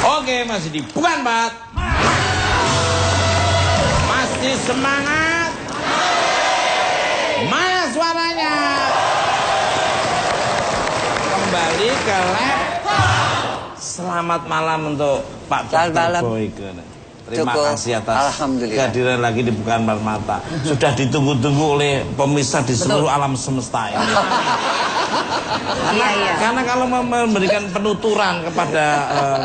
Oke, masih di Bukan Bat. Masih semangat. Mana suaranya? Kembali ke lab. Selamat malam untuk Pak Dr. Boyke. Terima kasih atas kehadiran lagi di Bukan Mata. Sudah ditunggu-tunggu oleh pemirsa di seluruh alam semesta ini. Karena kalau memberikan penuturan kepada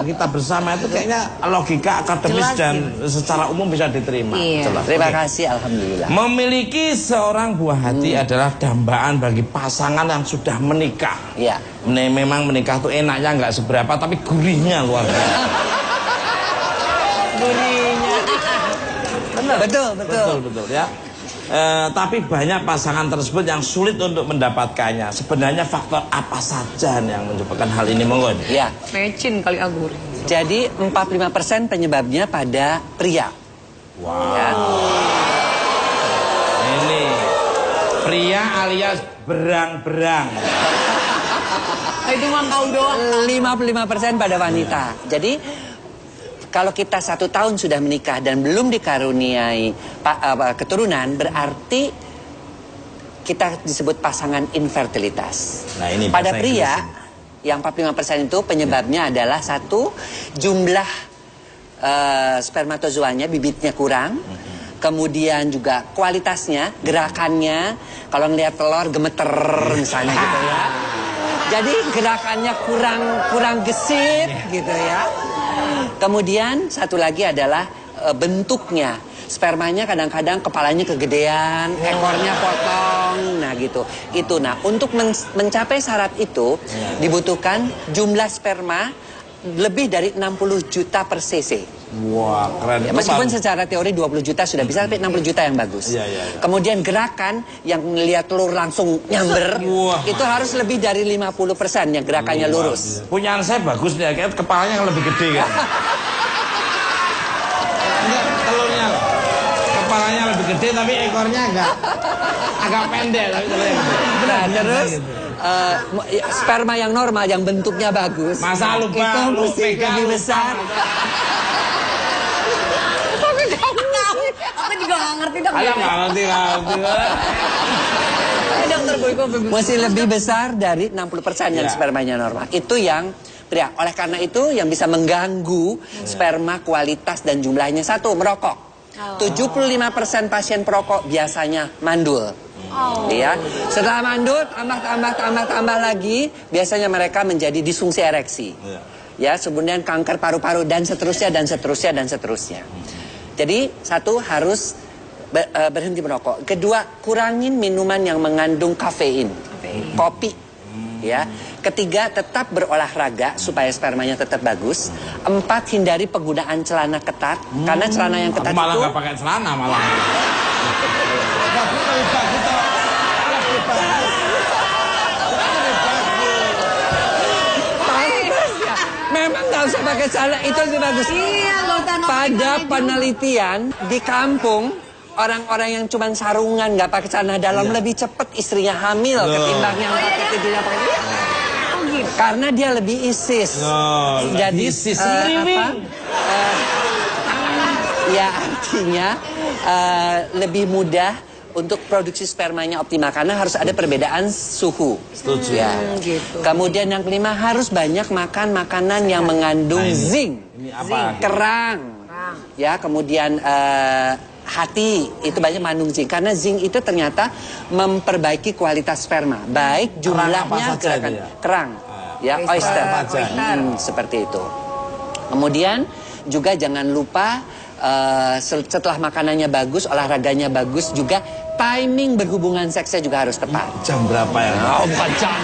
kita bersama itu kayaknya logika akademis dan secara umum bisa diterima. Terima kasih, alhamdulillah. Memiliki seorang buah hati adalah dambaan bagi pasangan yang sudah menikah. Iya. Memang menikah tuh enaknya nggak seberapa, tapi gurihnya luar biasa. Gurihnya. Betul ya. Tapi banyak pasangan tersebut yang sulit untuk mendapatkannya. Sebenarnya faktor apa saja yang menyebabkan hal ini, monggo? Ya. Mecin kali agur. Jadi 45% penyebabnya pada pria. Wow. Ya. Ini pria alias berang-berang. Itu mah kau doang. 55% pada wanita. Jadi kalau kita 1 tahun sudah menikah dan belum dikaruniai keturunan, berarti kita disebut pasangan infertilitas. Nah, ini pada pria, yang 45% itu penyebabnya adalah satu, jumlah spermatozoanya, bibitnya kurang. Kemudian juga kualitasnya, gerakannya, kalau ngelihat telur gemeter misalnya gitu ya. Jadi gerakannya kurang gesit gitu ya. Kemudian satu lagi adalah bentuknya. Spermanya kadang-kadang kepalanya kegedean, ekornya potong, nah gitu. Itu, nah untuk mencapai syarat itu dibutuhkan jumlah sperma lebih dari 60 juta per cc. Wah, keren. Ya, meskipun secara teori 20 juta sudah bisa, tapi 60 juta yang bagus. Kemudian gerakan yang melihat telur langsung nyamber, itu harus lebih dari 50% yang gerakannya lurus. Punyaan saya bagus nih, kayak kepalanya yang lebih gede kan. Enggak, telurnya kepalanya lebih gede tapi ekornya agak pendek tapi telurnya gede. Nah, terus sperma yang normal yang bentuknya bagus. Masa lupa itu mesti lebih besar. Aku juga gak ngerti dong. Ayo nggak ngerti. Dokter Boyke Masih lebih besar dari 60% yang spermanya normal. Itu yang pria. Oleh karena itu yang bisa mengganggu sperma kualitas dan jumlahnya satu, merokok. 75% pasien perokok biasanya mandul. Ya, setelah mandul tambah lagi, biasanya mereka menjadi disfungsi ereksi. Ya, kemudian kanker paru-paru dan seterusnya. Jadi satu, harus berhenti merokok. Kedua, kurangin minuman yang mengandung kafein. Kopi. Ya. Ketiga, tetap berolahraga supaya spermanya tetap bagus. 4, hindari penggunaan celana ketat. Karena celana yang ketat malah itu nggak pakai celana malah. Memang nggak usah pakai celana, itu lebih bagus. Pada penelitian di kampung, orang-orang yang cuma sarungan nggak pakai celana dalam lebih cepat istrinya hamil ketimbang yang pakai tidak pakai. Karena dia lebih isis. Jadi ya artinya lebih mudah untuk produksi spermanya optimal karena harus ada perbedaan suhu. Setuju. Ya. Gitu. Kemudian yang kelima, harus banyak makan makanan yang mengandung zinc. Ini apa? Kerang. Ya, kemudian hati itu banyak mengandung zinc karena zinc itu ternyata memperbaiki kualitas sperma, baik jumlahnya kerang, ya oyster. Seperti itu. Kemudian juga jangan lupa setelah makanannya bagus, olahraganya bagus, juga timing berhubungan seksnya juga harus tepat. Jam berapa ya? 4 jam.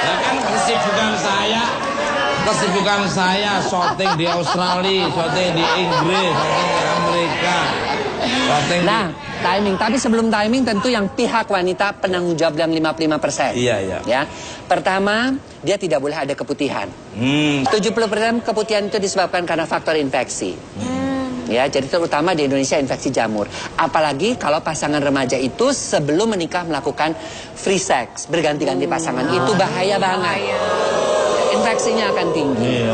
Ya kan kesibukan saya syuting di Australia, syuting di Inggris, syuting di Amerika, syuting Nah, timing. Tapi sebelum timing tentu yang pihak wanita penanggung jawab dalam 55%. Iya. Ya. Pertama, dia tidak boleh ada keputihan. 70% keputihan itu disebabkan karena faktor infeksi. Ya, jadi terutama di Indonesia infeksi jamur. Apalagi kalau pasangan remaja itu sebelum menikah melakukan free sex, berganti-ganti pasangan, itu bahaya banget. Infeksinya akan tinggi.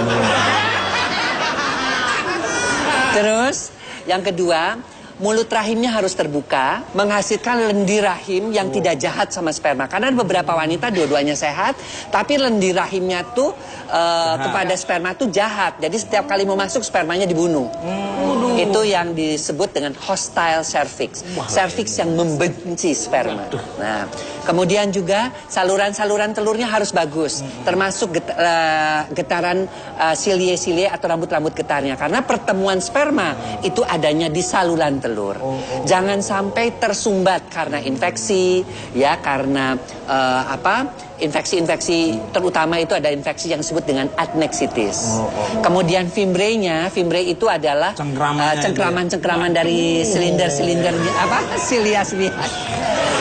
Terus yang kedua, mulut rahimnya harus terbuka, menghasilkan lendir rahim yang tidak jahat sama sperma. Karena ada beberapa wanita dua-duanya sehat, tapi lendir rahimnya tuh kepada sperma tuh jahat. Jadi setiap kali mau masuk spermanya dibunuh. Itu yang disebut dengan hostile cervix. Cervix yang membenci sperma. Nah, kemudian juga saluran-saluran telurnya harus bagus, termasuk getaran silie-silie atau rambut-rambut getarnya. Karena pertemuan sperma itu adanya di saluran telur. Jangan sampai tersumbat karena infeksi, ya, karena infeksi-infeksi, terutama itu ada infeksi yang disebut dengan adnexitis. Kemudian fimbre itu adalah cengkraman-cengkraman dari silinder-silinder silia-silia.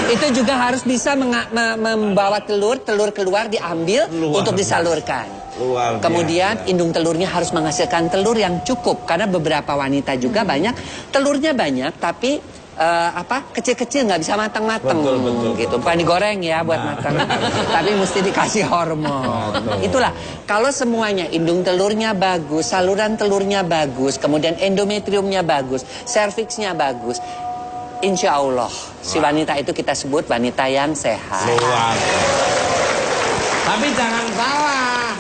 Itu juga harus bisa membawa telur keluar diambil untuk disalurkan. Kemudian indung telurnya harus menghasilkan telur yang cukup, karena beberapa wanita juga banyak telurnya banyak tapi kecil-kecil nggak bisa matang-matang gitu. Bukan digoreng ya buat matang, tapi mesti dikasih hormon. Itulah, kalau semuanya indung telurnya bagus, saluran telurnya bagus, kemudian endometriumnya bagus, serviksnya bagus, insya Allah si wanita itu kita sebut wanita yang sehat. Tapi jangan salah,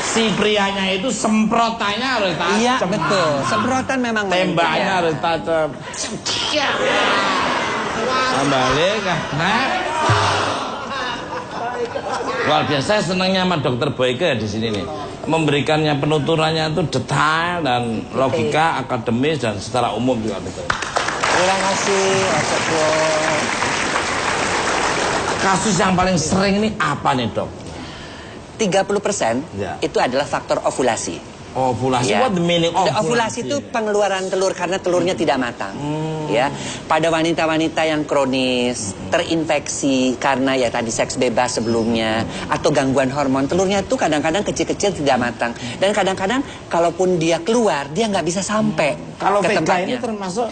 si prianya itu semprotannya harus tajam. Iya, betul. Semprotan memang tembaknya harus tajam. Kembali karena luar biasa senangnya sama Dokter Boyke di sini nih. Memberikannya penuturannya itu detail dan logika, akademis dan secara umum juga betul. Terima kasih, Kasus yang paling sering ini apa nih, Dok? 30% itu adalah faktor ovulasi. Ovulasi, what the meaning of ovulasi? Itu pengeluaran telur karena telurnya tidak matang. Ya, pada wanita-wanita yang kronis, terinfeksi karena ya tadi seks bebas sebelumnya atau gangguan hormon, telurnya itu kadang-kadang kecil-kecil tidak matang. Dan kadang-kadang kalaupun dia keluar, dia nggak bisa sampai ke tempatnya. Ini termasuk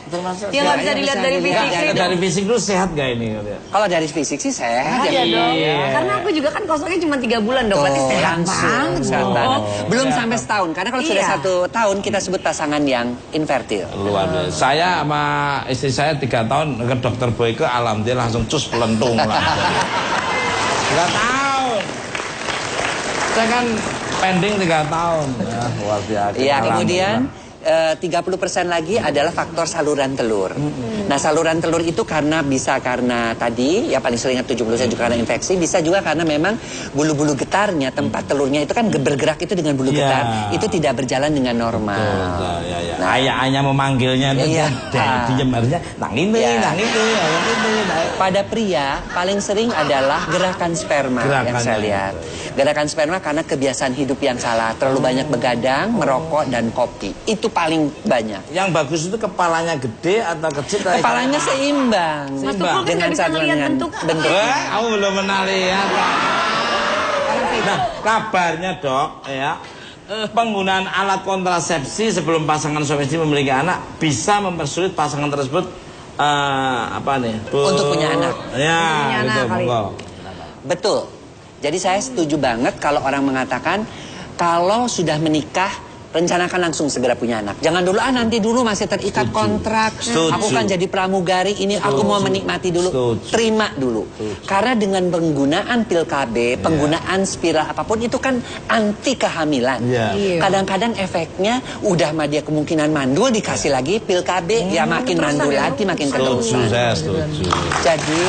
ya nggak bisa dilihat dari fisik sih. Dari fisik dulu sehat gak ini? Kalau dari fisik sih sehat ya dong. Karena aku juga kan kosongnya cuma 3 bulan dong, berarti sehat banget. Belum sampai setahun, karena kalau sudah 1 tahun kita sebut pasangan yang infertil. Luar biasa. Saya sama istri saya 3 tahun ke Dokter Boyke, alhamdulillah langsung cus pelentung lah. 3 tahun. Saya kan pending 3 tahun. Ya, luar biasa. Iya, kemudian 30% lagi adalah faktor saluran telur. Nah, saluran telur itu bisa karena tadi ya paling seringnya 70% juga karena infeksi, bisa juga karena memang bulu-bulu getarnya, tempat telurnya itu kan bergerak itu dengan bulu getar, itu tidak berjalan dengan normal. Nah, ayah memanggilnya itu diam harusnya nang ini. Pada pria paling sering adalah gerakan sperma yang saya lihat. Gerakan sperma karena kebiasaan hidup yang salah, terlalu banyak begadang, merokok dan kopi. Itu paling banyak. Yang bagus itu kepalanya gede atau kecil? Kepalanya seimbang. Dengan bentuk. Kamu belum pernah lihat. Nah, kabarnya, Dok, ya, penggunaan alat kontrasepsi sebelum pasangan suami istri memiliki anak bisa mempersulit pasangan tersebut untuk punya anak. Ya, betul. Jadi saya setuju banget kalau orang mengatakan kalau sudah menikah rencanakan langsung segera punya anak. Jangan dulu nanti dulu masih terikat kontrak. Aku kan jadi pramugari ini, aku mau menikmati dulu. Terima dulu. Karena dengan penggunaan pil KB, penggunaan spiral apapun itu kan anti kehamilan. Kadang-kadang efeknya udah mah dia kemungkinan mandul, dikasih lagi pil KB, ya makin mandul lagi, makin keterusan. Jadi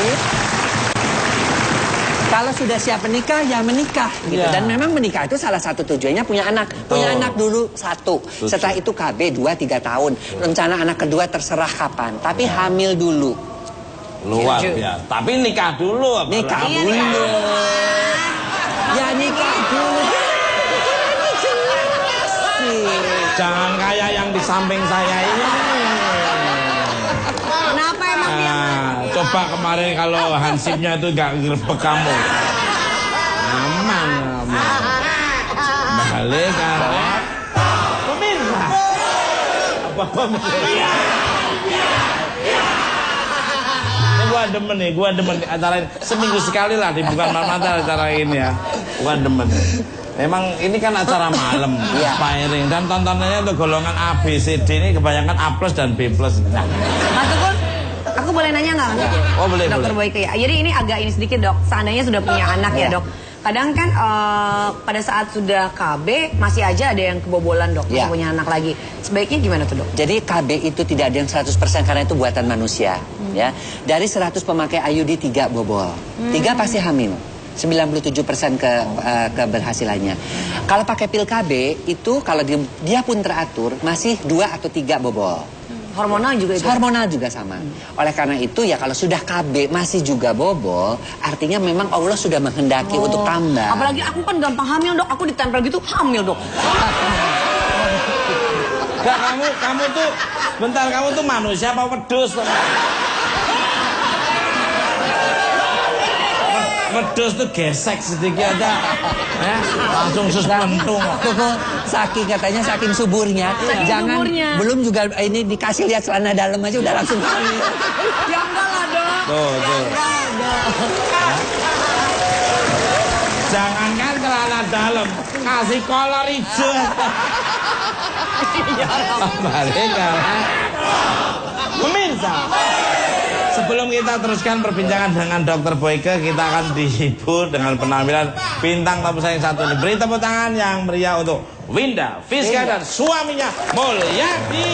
kalau sudah siap menikah, ya menikah gitu. Dan memang menikah itu salah satu tujuannya punya anak. Punya anak dulu 1. Setelah itu KB 2-3 tahun. Rencana anak kedua terserah kapan. Tapi hamil dulu. Luar biasa. Tapi nikah dulu. Nikah dulu. Ya nikah dulu. Jangan kayak yang di samping saya ini. Kenapa emang dia? Coba kemarin kalau hansipnya itu gak ngerebek kamu. Aman. Balik kan. Pemirsa. Apa Bapak gua demen nih, antara seminggu sekali lah di Bukan Marmata acara ini ya. Gua demen. Memang ini kan acara malam, inspiring, dan tontonannya untuk golongan A, B, C, D ini kebanyakan A+ dan B+. Nah. Mas Tukul, aku boleh nanya nggak? Oh boleh. Dokter Boyke ya. Jadi ini agak ini sedikit dok. Seandainya sudah punya anak ya dok. Kadang kan pada saat sudah KB masih aja ada yang kebobolan dok, masih punya anak lagi. Sebaiknya gimana tuh dok? Jadi KB itu tidak ada yang 100% karena itu buatan manusia. Ya, dari 100 pemakai IUD 3 bobol, 3 pasti hamil. 97% keberhasilannya. Kalau pakai pil KB itu kalau dia pun teratur masih 2 atau 3 bobol. Hormonal juga itu? Hormonal juga sama. Oleh karena itu ya kalau sudah KB masih juga bobol, artinya memang Allah sudah menghendaki untuk tambah. Apalagi aku kan gampang hamil dok, aku ditempel gitu hamil dok. Gak, kamu tuh, bentar, kamu tuh manusia apa wedus? Wedus tuh gesek sedikit aja, langsung suspentung. Saking katanya saking suburnya, belum juga ini dikasih lihat celana dalam aja udah langsung hamil. Ya enggak lah dok. Tuh. Jangankan celana dalam, kasih kolor hijau. Balik pemirsa. Sebelum kita teruskan perbincangan dengan Dokter Boyke, kita akan dihibur dengan penampilan bintang tamu saya yang satu ini. Beri tepuk tangan yang meriah untuk Winda Fiska dan suaminya Mulyadi.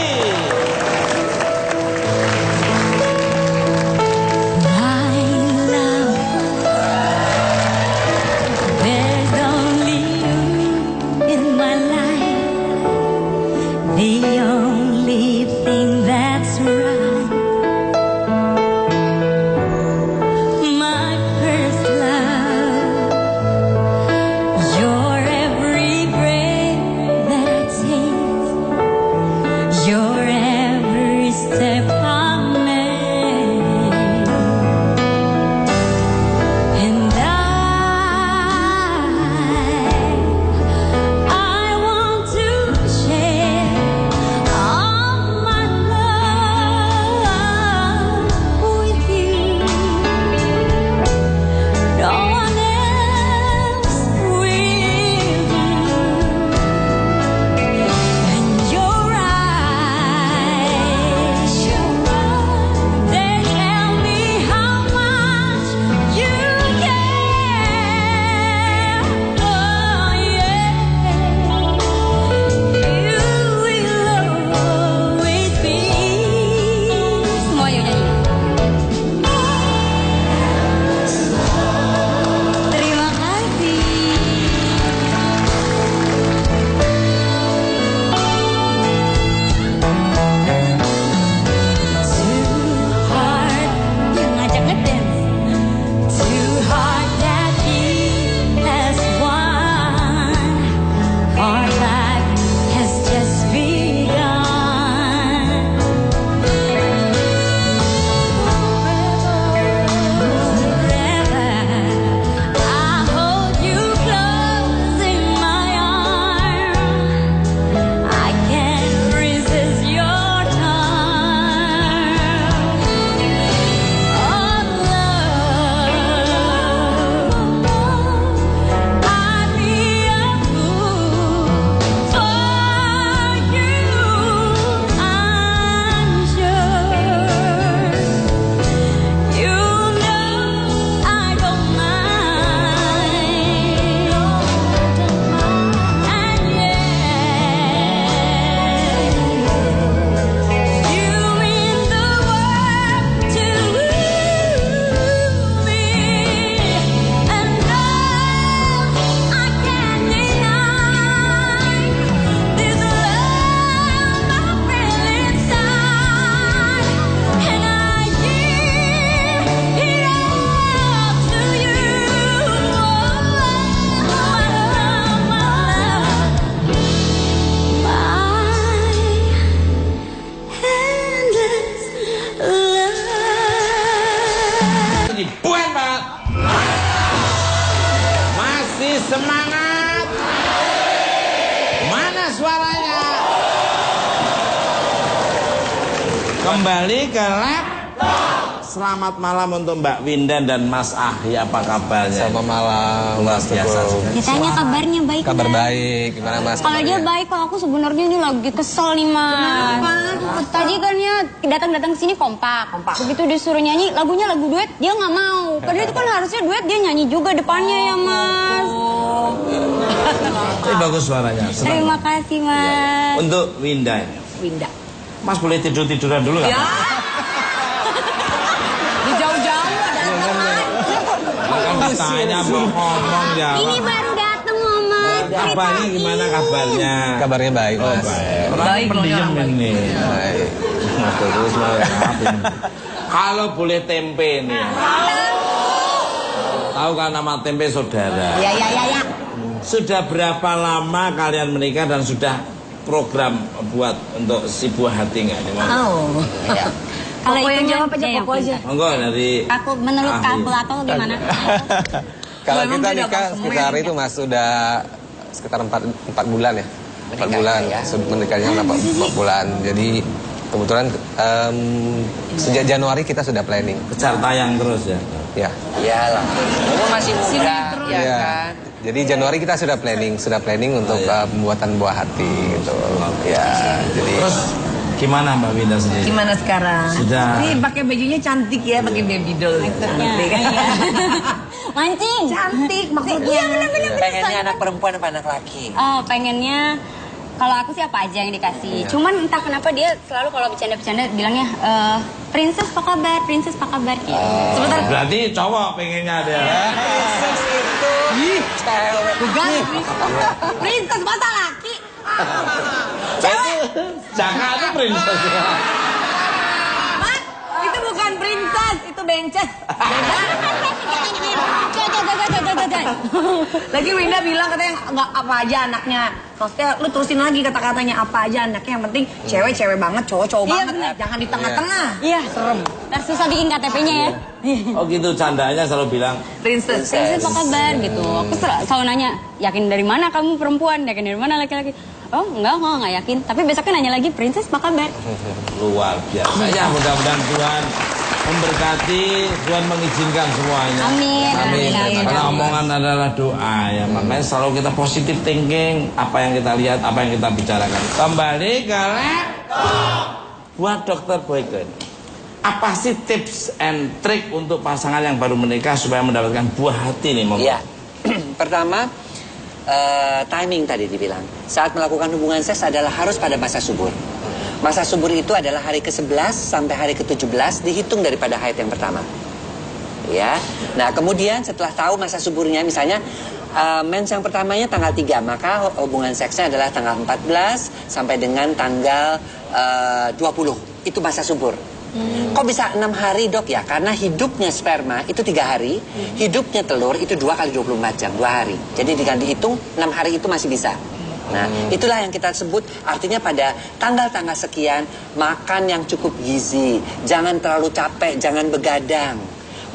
Semangat. Mana suaranya? Kembali ke laptop. Selamat malam untuk Mbak Winda dan Mas Ahya, apa kabarnya? Selamat malam, Mas biasa. Ditanya kabarnya baik. Kabar baik, gimana Mas? Kalau dia baik, kalau aku sebenarnya ini lagi kesel nih Mas. Kenapa? Tadi kan dia datang ke sini kompak. Begitu disuruh nyanyi, lagunya lagu duet, dia nggak mau. Padahal itu kan harusnya duet, dia nyanyi juga depannya ya Mas. Ini bagus suaranya. Senang. Terima kasih Mas. Untuk Winda. Winda. Mas boleh tiduran dulu nggak? Ya. Di jauh-jauh ada Makan ditanya mau ngomong ya. Ini baru datang Mas. Kabarnya gimana kabarnya? Kabarnya baik, Mas. Orang Baik, pendiam orang ini. Baik. Terus kalau boleh tempe nih. Tahu kan nama tempe saudara? Ya. Sudah berapa lama kalian menikah dan sudah program buat untuk si buah hati nggak? Oh. Ya. Kalau Pokok itu yang jawab aja, ya, pokok aja. Monggo dari Aku menurut Ahli. kamu atau gimana? Kalau Memang kita beda nikah konsumen, sekitar ya. itu Mas sudah sekitar 4 bulan ya. 4 bulan ya. menikahnya 4 bulan. Jadi kebetulan sejak Januari kita sudah planning. kejar tayang terus ya. Ya. Iyalah. Kamu masih muda, ya Iya. kan? Jadi Januari kita sudah planning untuk pembuatan buah hati gitu. Ya, jadi Terus gimana Mbak Winda sendiri? Gimana sekarang? Sudah. Ini pakai bajunya cantik ya, pakai baby doll. Cantik kan? Mancing. Cantik maksudnya. Iya benar-benar. Pengennya anak perempuan apa anak laki? Oh, pengennya kalau aku sih apa aja yang dikasih. Cuman entah kenapa dia selalu kalau bercanda-bercanda bilangnya princess apa kabar, princess apa kabar gitu. Sebentar. Berarti cowok pengennya dia. Princess itu cewek. Bukan. Princess masa laki. Jangan itu princess. Mas, itu bukan princess, itu bences. Lagi Winda bilang katanya nggak apa aja anaknya. Maksudnya lu terusin lagi kata-katanya apa aja anaknya. Yang penting cewek-cewek banget, cowok-cowok Iya, banget. bener. Jangan di tengah-tengah. Iya, serem. Ntar susah bikin KTP-nya ya. Oh gitu candanya selalu bilang. Princess. Princess apa kabar gitu. Aku selalu nanya, yakin dari mana kamu perempuan? Yakin dari mana laki-laki? Oh enggak, nggak yakin. Tapi besoknya nanya lagi, princess apa kabar? Luar biasa. Ya mudah-mudahan Tuhan memberkati, Tuhan mengizinkan semuanya. Amin. Karena omongan adalah doa ya. Makanya selalu kita positive thinking. Apa yang kita lihat, apa yang kita bicarakan. Kembali ke laptop. Buat Dr. Boyke, apa sih tips and trick untuk pasangan yang baru menikah supaya mendapatkan buah hati nih? Iya. Pertama, timing tadi dibilang. Saat melakukan hubungan seks adalah harus pada masa subur. Masa subur itu adalah hari ke-11 sampai hari ke-17 dihitung daripada haid yang pertama. Ya. Nah, kemudian setelah tahu masa suburnya misalnya mens yang pertamanya tanggal 3, maka hubungan seksnya adalah tanggal 14 sampai dengan tanggal 20. Itu masa subur. Kok bisa 6 hari dok ya? Karena hidupnya sperma itu 3 hari, hidupnya telur itu 2 kali 24 jam, 2 hari. Jadi dihitung 6 hari itu masih bisa. Nah, itulah yang kita sebut artinya pada tanggal-tanggal sekian makan yang cukup gizi, jangan terlalu capek, jangan begadang.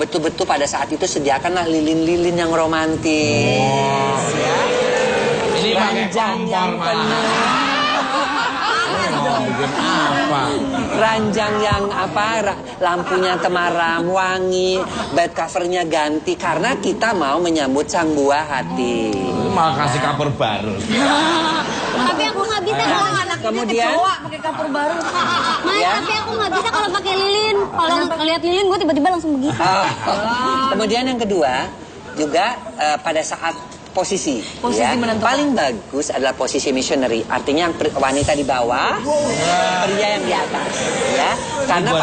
Betul-betul pada saat itu sediakanlah lilin-lilin yang romantis. Ya. Ini pakai Ranjang yang kompor malah. penuh. Bikin apa? Ranjang yang lampunya temaram, wangi, bed covernya ganti karena kita mau menyambut sang buah hati. Malah kasih kapur baru. Tapi aku nggak bisa kalau Kemudian pakai kapur baru. Mas, tapi aku nggak bisa kalau pakai lilin. Kalau ngeliat lilin, gue tiba-tiba langsung begitu. Kemudian yang kedua juga pada saat posisi ya, menentukan. paling bagus adalah posisi missionary, artinya yang wanita di bawah, pria yang di atas, ya. Karena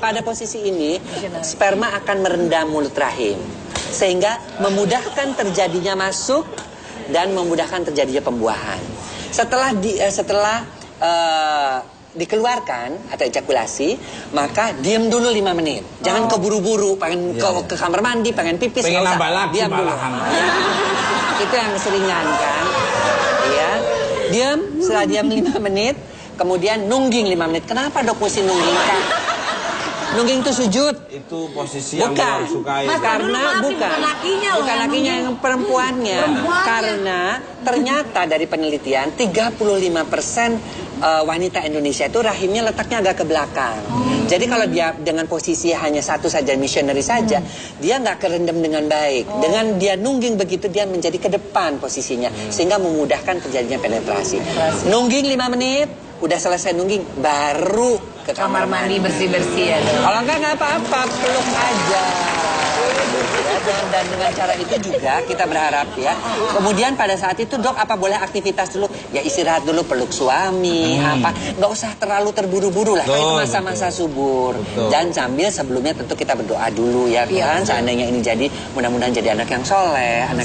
pada posisi ini sperma akan merendam mulut rahim, sehingga memudahkan terjadinya masuk dan memudahkan terjadinya pembuahan. Setelah dikeluarkan atau ejakulasi, maka diam dulu 5 menit. Jangan keburu-buru, pengen ke kamar mandi, pengen pipis, pengen nggak usah. nambah lagi Diam dulu. Itu yang seringan kan. Ya. Diam, setelah diam 5 menit, kemudian nungging 5 menit. Kenapa dok mesti nungging kan? Nungging itu sujud. Itu posisi yang Bukan. lo sukai. Mas, Karena dulu, bukan lakinya loh, bukan lakinya yang perempuannya. Karena ternyata dari penelitian 35% wanita Indonesia itu rahimnya letaknya agak ke belakang. Jadi kalau dia dengan posisi hanya satu saja, missionary saja, dia nggak kerendam dengan baik. Dengan dia nungging begitu, dia menjadi ke depan posisinya, sehingga memudahkan terjadinya penetrasi. Nungging 5 menit, udah selesai nungging, baru ke Kamar mandi bersih-bersih ya, Dok. Kalau nggak apa-apa, peluk aja. Dan dengan cara itu juga kita berharap ya. Kemudian pada saat itu dok, apa boleh aktivitas dulu? Ya istirahat dulu, peluk suami, apa. Nggak usah terlalu terburu-buru lah. Itu masa-masa subur. Dan sambil sebelumnya tentu kita berdoa dulu ya kan. Seandainya ini jadi, mudah-mudahan jadi anak yang soleh, anak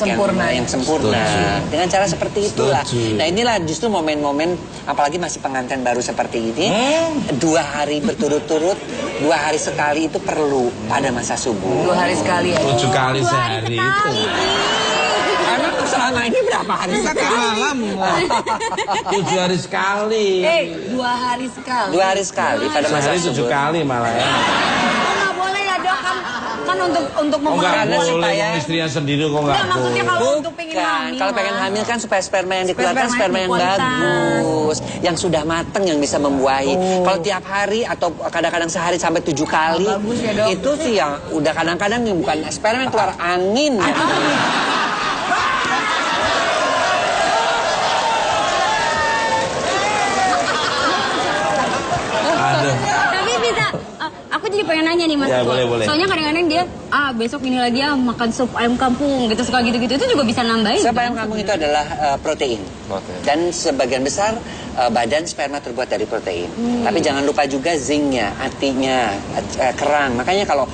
yang sempurna. Dengan cara seperti itulah. Nah inilah justru momen-momen, apalagi masih pengantin baru seperti ini. 2 hari berturut-turut, 2 hari sekali itu perlu pada masa subuh. 2 hari sekali ya. 7 kali sehari itu. Emang selama ini berapa hari sekali? 7 hari sekali. 2 hari sekali. 2 hari sekali pada masa sehari 7 kali malah ya. Nggak boleh ya dok, kan untuk Nggak boleh, supaya istrinya sendiri kok nggak boleh. Maksudnya kalau untuk pengen hamil. Kalau pengen hamil kan supaya sperma yang dikeluarkan sperma yang bagus, yang sudah matang, yang bisa membuahi. Kalau tiap hari atau kadang-kadang sehari sampai 7 kali, ya, itu sih yang udah kadang-kadang bukan sperma yang keluar angin. Ya. Tapi bisa, aku jadi pengen nanya nih Mas. Ya, boleh. Soalnya kadang-kadang dia, besok ini lagi makan sup ayam kampung gitu, suka gitu-gitu. Itu juga bisa nambahin. Sup ayam kampung itu adalah protein. Dan sebagian besar badan sperma terbuat dari protein. Tapi jangan lupa juga zincnya, artinya kerang. Makanya kalau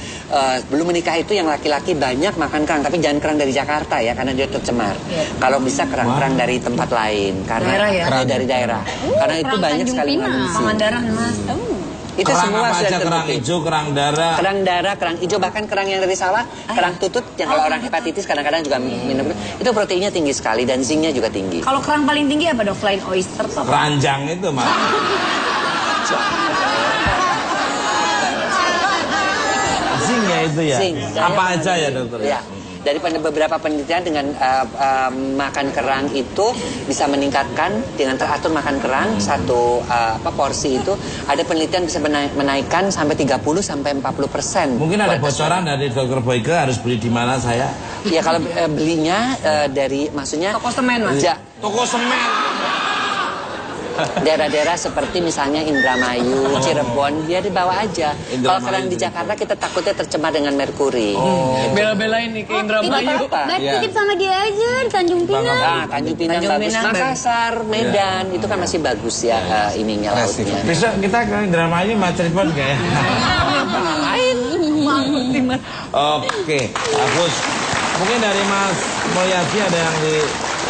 belum menikah itu yang laki-laki banyak makan kerang, tapi jangan kerang dari Jakarta ya, karena dia tercemar. Kalau bisa kerang-kerang dari tempat lain, karena dari daerah. Karena itu banyak sekali mengandung Pangandaran Mas. Itu kerang semua apa sudah aja, kerang terbukti. hijau, kerang darah. Kerang darah, kerang hijau, bahkan kerang yang dari sawah, kerang tutut yang kalau orang hepatitis kadang-kadang juga minum itu proteinnya tinggi sekali dan zincnya juga tinggi. Kalau kerang paling tinggi apa dok? Selain oyster apa? Keranjang itu mah. Zincnya itu ya. Zinc. Apa aja ya dokter? Ya. Dari beberapa penelitian dengan makan kerang itu bisa meningkatkan dengan teratur makan kerang satu porsi itu, ada penelitian bisa menaikkan sampai 30 sampai 40%. Mungkin ada bocoran dari Dokter Boyke, harus beli di mana saya? Ya kalau belinya dari maksudnya Toko semen Mas. Toko semen. daerah-daerah seperti misalnya Indramayu, Cirebon, dia dibawa aja. Kalau kerang di Jakarta kita takutnya tercemar dengan merkuri. Bela-belain nih ke Indramayu. Titip sama dia aja di Tanjung Pinang. Nah, Tanjung Pinang bagus. Makassar, Medan, itu kan masih bagus ya ininya lautnya. Besok kita ke Indramayu mau Cirebon nggak ya? Oke, bagus. Mungkin dari Mas Mulyadi ada yang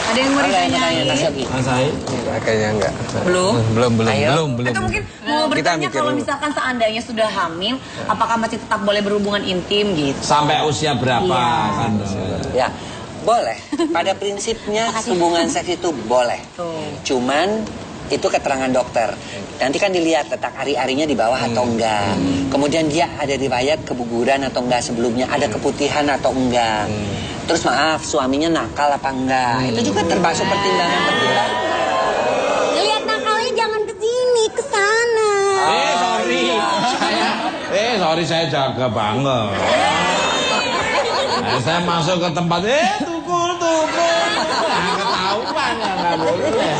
Ada yang mau ditanyain? Mas Said? Kayaknya enggak. Belum? Belum. Atau mungkin mau bertanya kalau misalkan seandainya sudah hamil, apakah masih tetap boleh berhubungan intim gitu? Sampai usia berapa kan? Ya, boleh. Pada prinsipnya hubungan seks itu boleh. Cuman itu keterangan dokter. Nanti kan dilihat letak ari-arinya di bawah atau enggak. Kemudian dia ada riwayat keguguran atau enggak sebelumnya, ada keputihan atau enggak. Terus maaf, suaminya nakal apa enggak. Itu juga termasuk pertimbangan penting. Lihat nakalnya jangan ke sini, ke sana. Sorry saya jaga banget. Nah, saya masuk ke tempat, tukul. Nah, ketahuan ya, nggak boleh.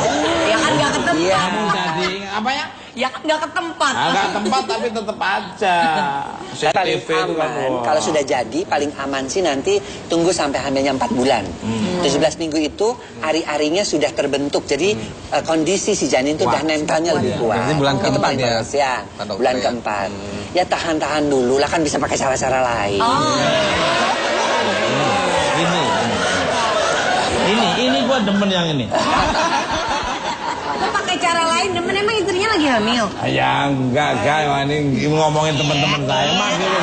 Ya kan nggak ke tempat. Kamu jadi apa ya? Ya kan nggak ke tempat. Nggak tempat tapi tetap aja. Paling aman, kalau sudah jadi paling aman sih nanti tunggu sampai hamilnya 4 bulan. 17 minggu itu ari-arinya sudah terbentuk. Jadi kondisi si janin itu udah nempelnya lebih kuat. Berarti bulan Itu keempat paling ya? bagus, ya. Bulan keempat. Ya tahan-tahan dulu lah, kan bisa pakai cara-cara lain. Ini gua demen yang ini. Kok pakai cara lain? Demen emang istrinya lagi hamil? Ya enggak, ini ngomongin teman-teman saya mah gitu.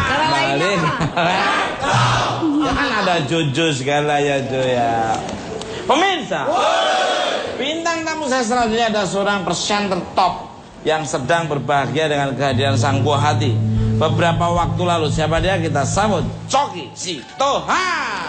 Cara lainnya apa? Ya kan ada Jojo segala ya Jo ya. Pemirsa, bintang tamu saya selanjutnya ada seorang presenter top yang sedang berbahagia dengan kehadiran sang buah hati. Beberapa waktu lalu, siapa dia? Kita sambut Coki Sitohang.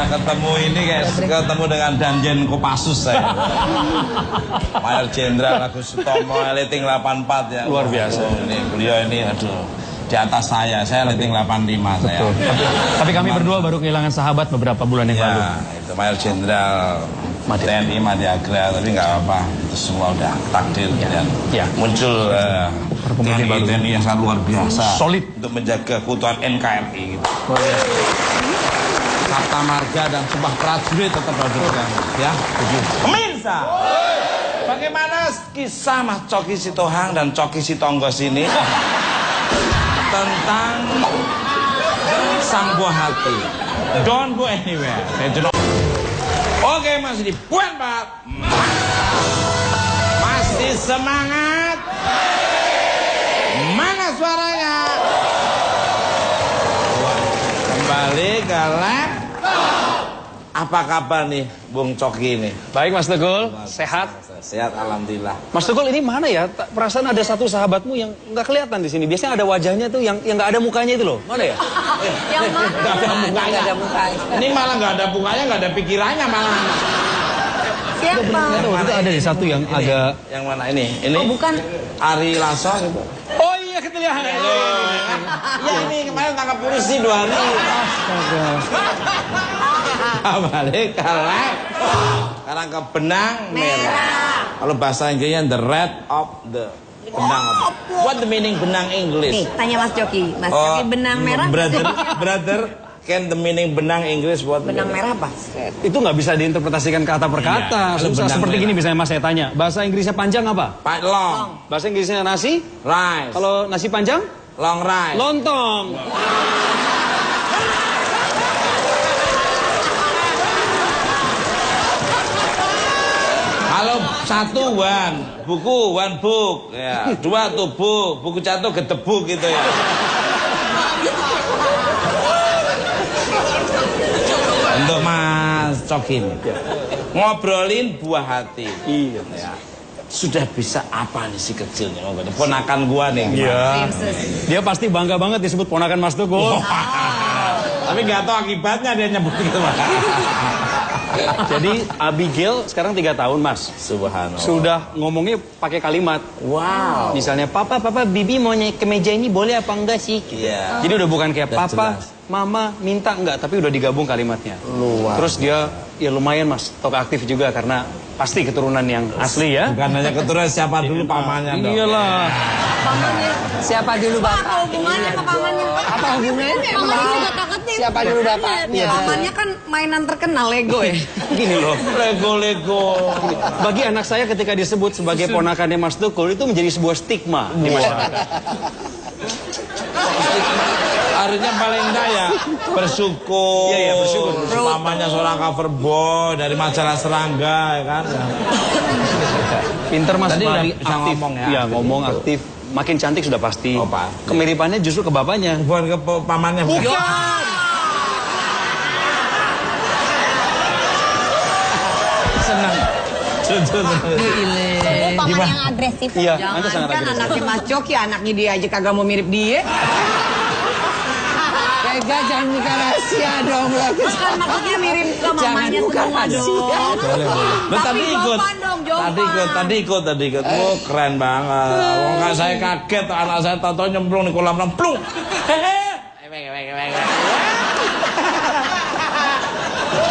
Sudah ketemu ini kayak ketemu dengan Danjen Kopassus saya. Mayor Jenderal Agus Sutomo, rating 84 ya. Luar biasa. Ini beliau ini aduh di atas saya rating 85 saya. Tapi kami berdua baru kehilangan sahabat beberapa bulan yang lalu. Ya, itu Mayor Jenderal TNI Madyagra, tapi nggak apa-apa, itu semua udah takdir dan muncul TNI yang sangat luar biasa, solid untuk menjaga keutuhan NKRI. Gitu. Sabta Marga dan Sumpah Prajurit tetap dilakukan, ya. Pemirsa, bagaimana kisah Mas Coki Sitohang dan Coki Sitonggos ini tentang sang buah hati? Don't go anywhere. Oke, masih dibuat, Pak. Masih semangat. Mana suaranya? Kembali ke lab. Apa kabar nih, Bung Coki ini? Baik, Mas Tegul. Sehat? Sehat, alhamdulillah. Mas Tegul, ini mana ya? Perasaan ada satu sahabatmu yang nggak kelihatan di sini. Biasanya ada wajahnya tuh yang nggak ada mukanya itu loh. Mana ya? Yang mana? Nggak ada mukanya. Ini malah nggak ada mukanya, nggak ada pikirannya malah. Siapa? Itu ada di satu yang agak. Yang mana ini? Ini? Oh, bukan. Ari Lasso gitu. Oh iya, ketelihan. Ya ini kemarin tangkap polisi 2 hari. Astaga. Balik ke lab. Sekarang ke benang merah. Kalau bahasa Inggrisnya the red of the benang. What the meaning benang English? Nih, tanya Mas Coki. Mas Coki benang merah. Brother, can the meaning benang English what? Benang merah apa? Itu nggak bisa diinterpretasikan kata per kata. Iya, Susah seperti gini misalnya Mas saya tanya. Bahasa Inggrisnya panjang apa? Long. Bahasa Inggrisnya nasi? Rice. Kalau nasi panjang? Long rice. Lontong. Kalau 1 one book, ya. 2 tubuh, buku jatuh gedebuk gitu ya. Untuk Mas Coki ngobrolin buah hati. Iya. Ya. Sudah bisa apa nih si kecilnya? Ponakan gua nih. Iya. Dia pasti bangga banget disebut ponakan Mas Tegul. Tapi nggak tahu akibatnya dia nyebut gitu. Jadi Abigail sekarang 3 tahun Mas. Subhanallah. Sudah ngomongnya pakai kalimat. Wow. Misalnya papa Bibi mau naik ke meja ini boleh apa enggak sih? Iya. Jadi udah bukan kayak Udah papa, jelas. mama minta enggak, tapi udah digabung kalimatnya. Luar. Terus dia ya lumayan Mas, top aktif juga karena pasti keturunan yang asli ya. Bukan hanya keturunan, siapa dulu pamannya dong. Iyalah. Pamannya. Siapa dulu Apa bapak? hubungannya sama pamannya? Apa hubungannya? Pamannya juga takutnya. Siapa dulu bapaknya? Pamannya kan mainan terkenal Lego ya. Gini loh. Lego. Bagi anak saya ketika disebut sebagai ponakannya Mas Tegul itu menjadi sebuah stigma di masyarakat. Harusnya paling enggak ya bersyukur. Iya, bersyukur. Mamanya seorang cover boy dari majalah Serangga ya kan. Pinter Mas, Tadi udah Mari, bisa aktif. ngomong ya, Iya, aktif. ngomong aktif. Makin cantik sudah pasti. Oh, pasti. Kemiripannya justru ke bapaknya. Bukan ke pamannya. Bukan. Senang. Oh, paman yang agresif. Iya, Jangan Anda sangat kan agresif. anaknya Mas Coki, anaknya dia aja kagak mau mirip dia. Tega, jangan buka rahasia dong. Kan maksudnya mirip ke mamanya buka semua rahasia. dong. Lu tadi ikut. Tadi ikut. Oh, keren banget. Wong enggak saya kaget anak saya tahu nyemplung di kolam renang. Plung.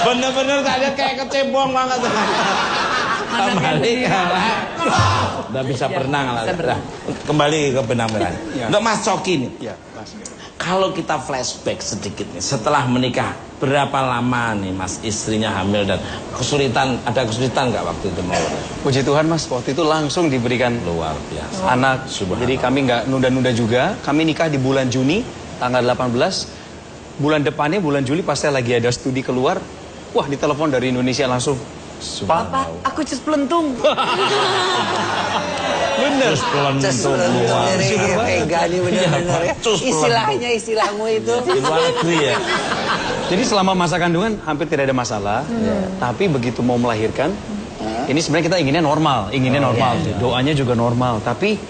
Bener-bener tadi kayak kecebong banget. Kembali udah bisa berenang lah. Kembali ke benang merah. Untuk Mas Coki nih. Iya, Mas. Kalau kita flashback sedikit nih, setelah menikah berapa lama nih Mas istrinya hamil dan ada kesulitan nggak waktu itu mau? Puji Tuhan Mas, waktu itu langsung diberikan Luar biasa. anak. Jadi kami nggak nunda-nunda juga. Kami nikah di bulan Juni, tanggal 18. Bulan depannya, bulan Juli pas saya lagi ada studi keluar. Wah, ditelepon dari Indonesia langsung. Papa, aku cus pelentung. Bener. Tega nih bener-bener ya. Istilahmu itu. Di luar negeri ya. Jadi selama masa kandungan hampir tidak ada masalah. Tapi begitu mau melahirkan, ini sebenarnya kita inginnya normal. Doanya juga normal. Tapi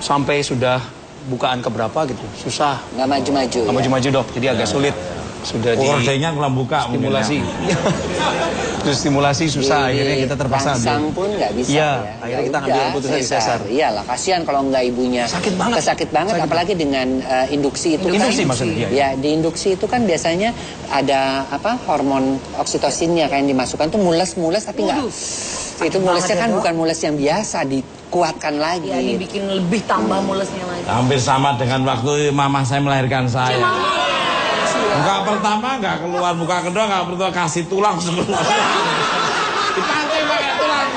sampai sudah bukaan keberapa gitu, susah. Nggak maju-maju. Nggak maju-maju dok, jadi agak sulit. sudah Kordenya kurang buka stimulasi. Terus stimulasi susah, akhirnya kita terpaksa rangsang pun nggak bisa ya. ya. Akhirnya kita ambil keputusan di sesar. Iyalah, kasihan kalau nggak ibunya sakit banget, apalagi dengan induksi itu. Induksi kan, maksudnya. Ya, di induksi itu kan biasanya ada hormon oksitosinnya kayak yang dimasukkan tuh mules tapi nggak. Itu mulesnya kan bukan mules yang biasa, dikuatkan lagi. Ya, dibikin lebih tambah mulesnya lagi. Hampir sama dengan waktu mama saya melahirkan saya. Muka pertama nggak keluar, muka kedua nggak perlu kasih tulang semua. Dipakai pakai tulang.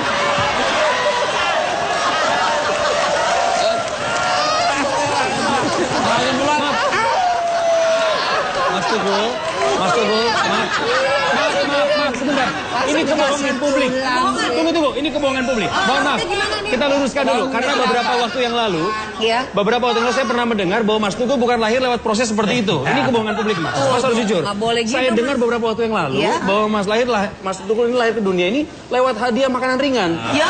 Mas Tugu, maaf, sebentar. Ini kebohongan publik. Tunggu, ini kebohongan publik. Mohon maaf, kita luruskan dulu. Karena beberapa waktu yang lalu, saya pernah mendengar bahwa Mas Tugu bukan lahir lewat proses seperti itu. Ini kebohongan publik, Mas. Mas harus jujur. Saya dengar beberapa waktu yang lalu bahwa Mas Tugu ini lahir ke dunia ini lewat hadiah makanan ringan. Ya,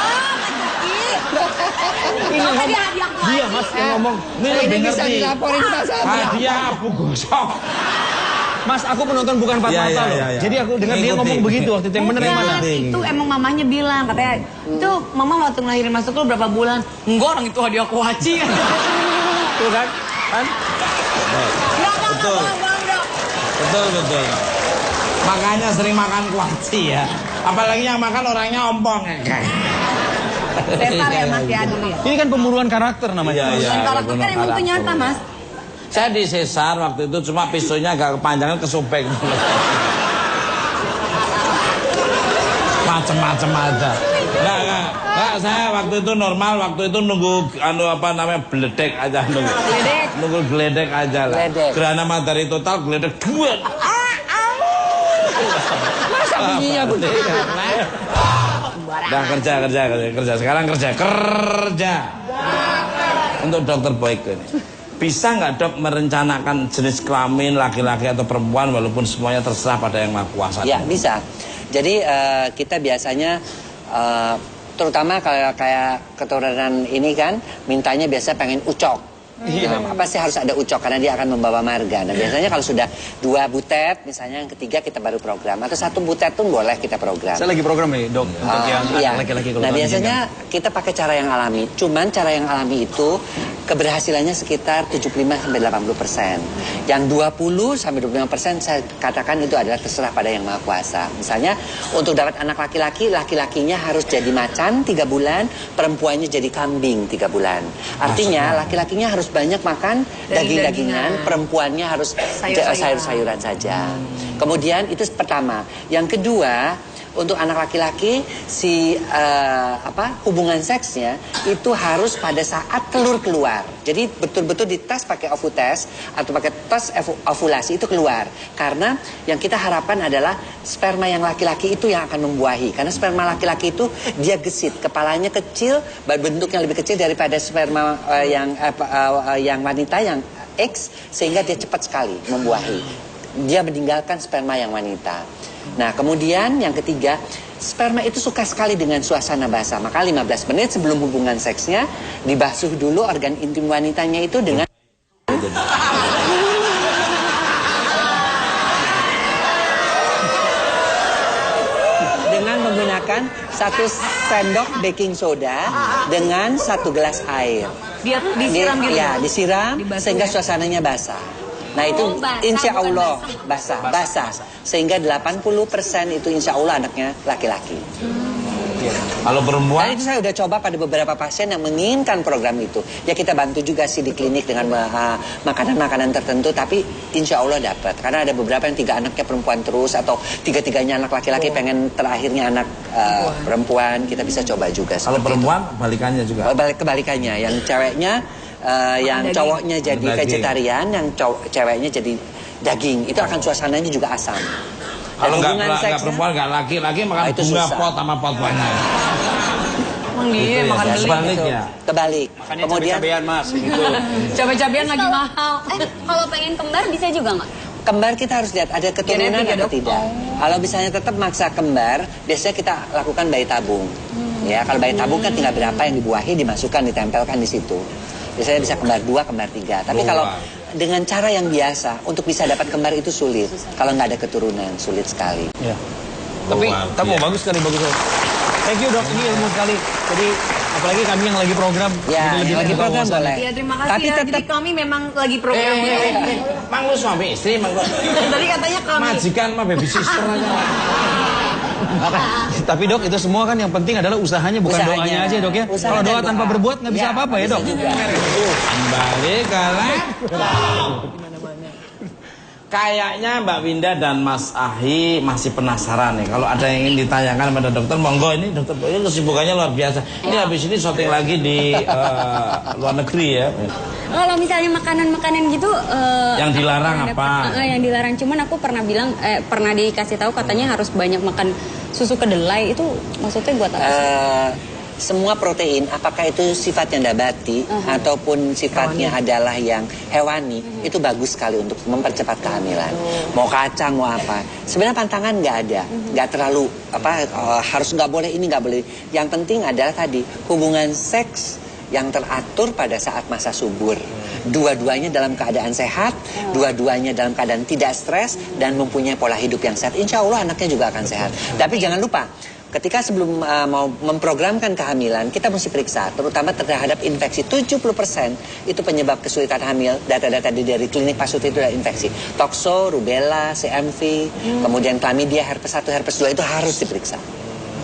Ini dia Mas yang ngomong. Ini bisa dilaporin Mas. Hadiah Abu Gosok. Mas, aku penonton bukan empat mata loh. Jadi aku dengar dia ngomong begitu waktu itu. Yang benar yang mana? Itu emang mamanya bilang, katanya itu mama waktu ngelahirin Mas Tukul berapa bulan? Enggak, orang itu hadiah kuaci. Tuh kan? Betul. Makanya sering makan kuaci ya. Apalagi yang makan orangnya ompong. Sesar ya Mas ya dulu ya. Ini kan pembunuhan karakter namanya. Dan karakter kan emang itu nyata Mas. Saya di sesar waktu itu cuma pisunya agak kepanjangan kesobek. Macem-macem aja. Enggak, saya waktu itu normal, waktu itu nunggu beledek aja nunggu. Nunggu geledek aja lah. Gerhana matahari total geledek 2. Masa bunyinya begitu? Udah kerja. Sekarang kerja. Untuk dokter Boyke ini. Bisa nggak dok merencanakan jenis kelamin laki-laki atau perempuan walaupun semuanya terserah pada yang Maha Kuasa? Ya bisa. Jadi kita biasanya terutama kalau kayak keturunan ini kan mintanya biasa pengen ucok. Apa sih harus ada ucok karena dia akan membawa marga. Nah biasanya kalau sudah 2 butet, misalnya yang ketiga kita baru program atau 1 butet pun boleh kita program. Saya lagi program nih dok untuk yang laki-laki. Nah biasanya kita pakai cara yang alami. Cuman cara yang alami itu keberhasilannya sekitar 75-80%. Yang 20-25% saya katakan itu adalah terserah pada yang Maha Kuasa. Misalnya untuk dapat anak laki-laki, laki-lakinya harus jadi macan 3 bulan, perempuannya jadi kambing 3 bulan. Artinya laki-lakinya harus banyak makan daging-dagingan, perempuannya harus sayur-sayuran saja. Kemudian itu pertama. Yang kedua, untuk anak laki-laki hubungan seksnya itu harus pada saat telur keluar. Jadi betul-betul dites pakai ovutest atau pakai tes ovulasi itu keluar. Karena yang kita harapkan adalah sperma yang laki-laki itu yang akan membuahi. Karena sperma laki-laki itu dia gesit, kepalanya kecil, bentuknya lebih kecil daripada sperma yang wanita yang X, sehingga dia cepat sekali membuahi. Dia meninggalkan sperma yang wanita. Nah kemudian yang ketiga, sperma itu suka sekali dengan suasana basah. Maka 15 menit sebelum hubungan seksnya dibasuh dulu organ intim wanitanya itu dengan menggunakan 1 sendok baking soda dengan 1 gelas air. Dia disiram gitu? Ya, disiram sehingga suasananya basah. Nah itu insya Allah basah. Sehingga 80% itu insya Allah anaknya laki-laki. Kalau perempuan? Dan itu saya udah coba pada beberapa pasien yang menginginkan program itu. Ya kita bantu juga sih di klinik dengan makanan-makanan tertentu. Tapi insya Allah dapat. Karena ada beberapa yang 3 anaknya perempuan terus. Atau 3-3-nya anak laki-laki pengen terakhirnya anak perempuan. Kita bisa coba juga. Kalau perempuan balikannya juga? Kebalikannya. Yang ceweknya yang cowoknya jadi vegetarian, yang ceweknya jadi daging. Itu akan suasananya juga asam. Kalau nggak perempuan, nggak laki-laki makan bunga pot sama pot banyak. Emang dia makan beli gitu. Kebalik. Kemudian cabai-cabean Mas gitu. Cabai-cabean lagi mahal. Kalau pengen kembar bisa juga nggak? Kembar kita harus lihat ada keturunan atau tidak. Kalau misalnya tetap maksa kembar, biasanya kita lakukan bayi tabung. Ya, kalau bayi tabung kan tinggal berapa yang dibuahi, dimasukkan, ditempelkan di situ. Biasanya bisa kembar 2, kembar 3. Tapi kalau dengan cara yang biasa untuk bisa dapat kembar itu sulit. Kalau nggak ada keturunan, sulit sekali. Ya. Tapi bagus sekali, bagus. Thank you dok, ini ilmu sekali. Jadi apalagi kami yang lagi program. Ya, yang lagi program boleh. Iya, terima kasih. Tapi ya. tetap Jadi kami memang lagi program. Mang lu suami istri, mang lu. Tadi katanya kami. Majikan mah baby sister aja. Tapi dok, itu semua kan yang penting adalah usahanya, bukan doanya aja dok ya. Kalau doa tanpa berbuat nggak bisa apa-apa ya dok. Kembali ke kayaknya Mbak Winda dan Mas Ahi masih penasaran nih. Kalau ada yang ingin ditanyakan pada dokter, monggo. Ini dokter ini kesibukannya luar biasa. Ini habis ini syuting lagi di luar negeri ya. Kalau misalnya makanan-makanan gitu yang dilarang apa? Yang dilarang, cuman aku pernah bilang pernah dikasih tahu katanya harus banyak makan susu kedelai. Itu maksudnya buat apa sih? Semua protein, apakah itu sifatnya nabati ataupun sifatnya adalah yang hewani, itu bagus sekali untuk mempercepat kehamilan. Mau kacang, mau apa. Sebenarnya pantangan nggak ada, nggak terlalu harus nggak boleh ini nggak boleh. Yang penting adalah tadi hubungan seks yang teratur pada saat masa subur. Dua-duanya dalam keadaan sehat, dua-duanya dalam keadaan tidak stres dan mempunyai pola hidup yang sehat. Insya Allah anaknya juga akan sehat. Tapi jangan lupa, ketika sebelum mau memprogramkan kehamilan, kita mesti periksa, terutama terhadap infeksi. 70% itu penyebab kesulitan hamil. Data-data dari klinik Pasuti itu adalah infeksi. Tokso, rubella, CMV, kemudian chlamydia, herpes 1, herpes 2 itu harus diperiksa.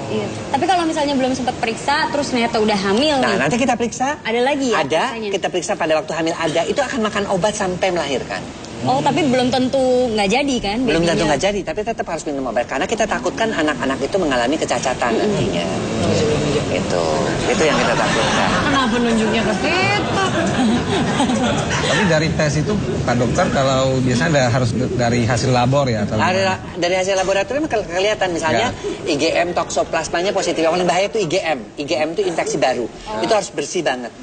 Iya. Tapi kalau misalnya belum sempat periksa, terus ternyata udah hamil nih. Nanti kita periksa. Ada lagi ya? Ada, kita periksa pada waktu hamil ada. Itu akan makan obat sampai melahirkan. Oh, tapi belum tentu nggak jadi kan? Belum babynya? tentu nggak jadi, tapi tetap harus minum obat. Karena kita takutkan anak-anak itu mengalami kecacatan nantinya. Itu yang kita takutkan. Kenapa nunjuknya ke situ? Tapi dari tes itu Pak Dokter, kalau biasanya harus dari hasil labor ya? Atau Dari hasil laboratorium kelihatan misalnya IgM toksoplasmanya positif. Yang paling bahaya itu IgM. IgM itu infeksi baru. Itu harus bersih banget.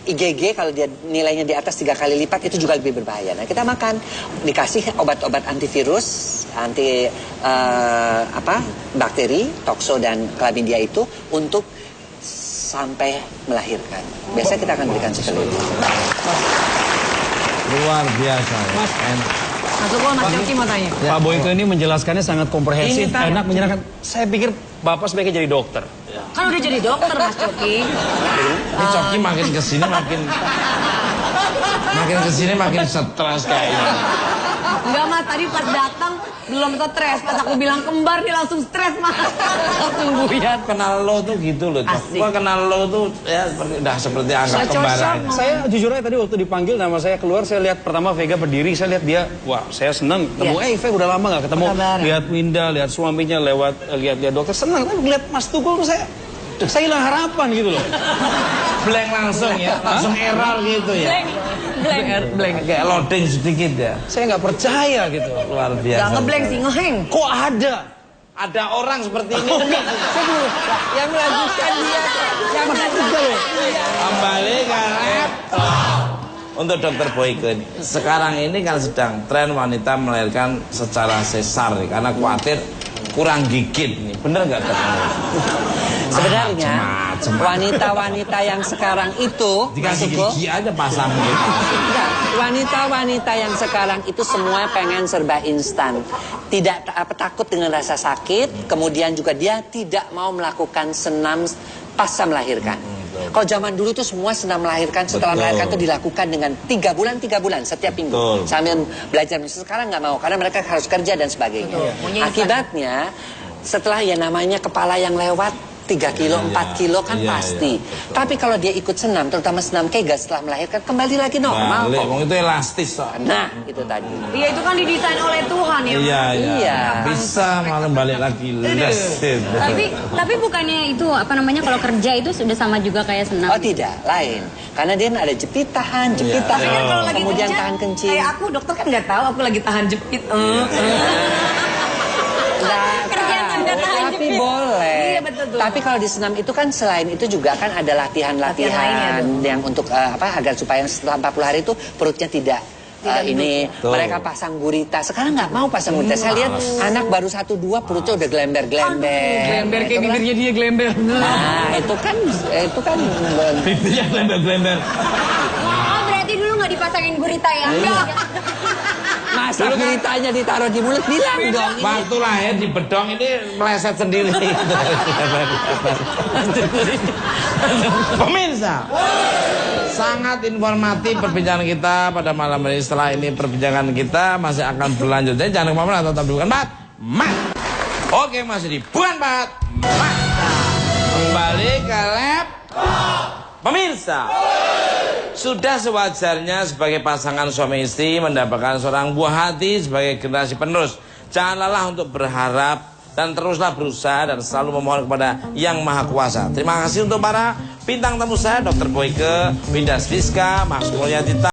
IgG kalau dia nilainya di atas 3 kali lipat itu juga lebih berbahaya. Nah, kita makan, dikasih obat-obat antivirus, bakteri, tokso dan chlamydia itu untuk sampai melahirkan. Biasanya kita akan berikan sekali. Luar biasa. Mas Coki mau tanya. Pak Boyko ini menjelaskannya sangat komprehensif, enak, menyenangkan. Saya pikir Bapak sebaiknya jadi dokter. Kan udah jadi dokter Mas Coki. Ini Coki makin kesini makin stres kayaknya. Enggak Mas, tadi pas datang belum stres. Pas aku bilang kembar dia langsung stres Mas. Langsung buyat. Kenal lo tuh gitu loh. Gua kenal lo tuh ya seperti angkat kembaran. Saya jujur aja tadi waktu dipanggil nama saya keluar, saya lihat pertama Vega berdiri, saya lihat dia, wah saya senang ketemu. Vega udah lama gak ketemu. Lihat Winda, lihat suaminya, lihat dokter, senang. Tapi lihat Mas Tukul tuh saya hilang harapan gitu loh. Blank langsung ya, langsung error gitu ya. Blank kayak loading sedikit ya. Saya nggak percaya gitu. Luar biasa. Gak ngeblank sih, ngeheng. Kok ada orang seperti ini. Saya belum. Yang melanjutkan dia. Yang melanjutkan loh. Kembali ke untuk Dokter Boyke. Sekarang ini kan sedang tren wanita melahirkan secara sesar nih, karena khawatir kurang gigit nih. Bener nggak Dok? Sebenarnya wanita-wanita yang sekarang itu dikasih gigi aja pasang gitu. Wanita-wanita yang sekarang itu semua pengen serba instan. Tidak takut dengan rasa sakit, kemudian juga dia tidak mau melakukan senam pasca melahirkan. Kalau zaman dulu tuh semua senam melahirkan, setelah melahirkan itu dilakukan dengan 3 bulan setiap minggu. Sambil belajar. Sekarang nggak mau karena mereka harus kerja dan sebagainya. Akibatnya setelah ya namanya kepala yang lewat 3 kilo, 4 kilo kan pasti. Tapi kalau dia ikut senam, terutama senam kegel setelah melahirkan, kembali lagi normal kok. Itu elastis so. Nah, itu tadi. Iya, itu kan didesain oleh Tuhan ya. Iya. Bisa malah balik lagi. Tapi bukannya itu apa namanya kalau kerja itu sudah sama juga kayak senam? Oh tidak, lain. Karena dia ada jepit tahan, Tapi kan kalau lagi kemudian kerja, tahan kencing. Kayak aku dokter kan nggak tahu aku lagi tahan jepit. Tapi boleh. Iya, betul. Tapi kalau di senam itu kan selain itu juga kan ada latihan-latihan yang untuk agar supaya setelah 40 hari itu perutnya tidak mereka pasang gurita. Sekarang nggak mau pasang gurita. Saya lihat anak baru 1-2 perutnya udah glember-glember. Glember kayak bibirnya dia glember. Nah, itu kan bibirnya glember-glember. Oh, berarti dulu nggak dipasang masangin gurita ya? Masa guritanya ditaruh di mulut, bilang dong. Waktu lahir di bedong ini meleset sendiri. Pemirsa, sangat informatif perbincangan kita pada malam ini. Setelah ini perbincangan kita masih akan berlanjut. Jadi jangan kemana-mana, tetap di Bukan Bat Mat. Oke, masih di Bukan Bat Mat. Kembali ke lab. Pemirsa, sudah sewajarnya sebagai pasangan suami istri mendapatkan seorang buah hati sebagai generasi penerus. Jangan lelah untuk berharap dan teruslah berusaha dan selalu memohon kepada Yang Maha Kuasa. Terima kasih untuk para bintang tamu saya, Dr. Boyke, Winda Sviska, Mas Mulyadi.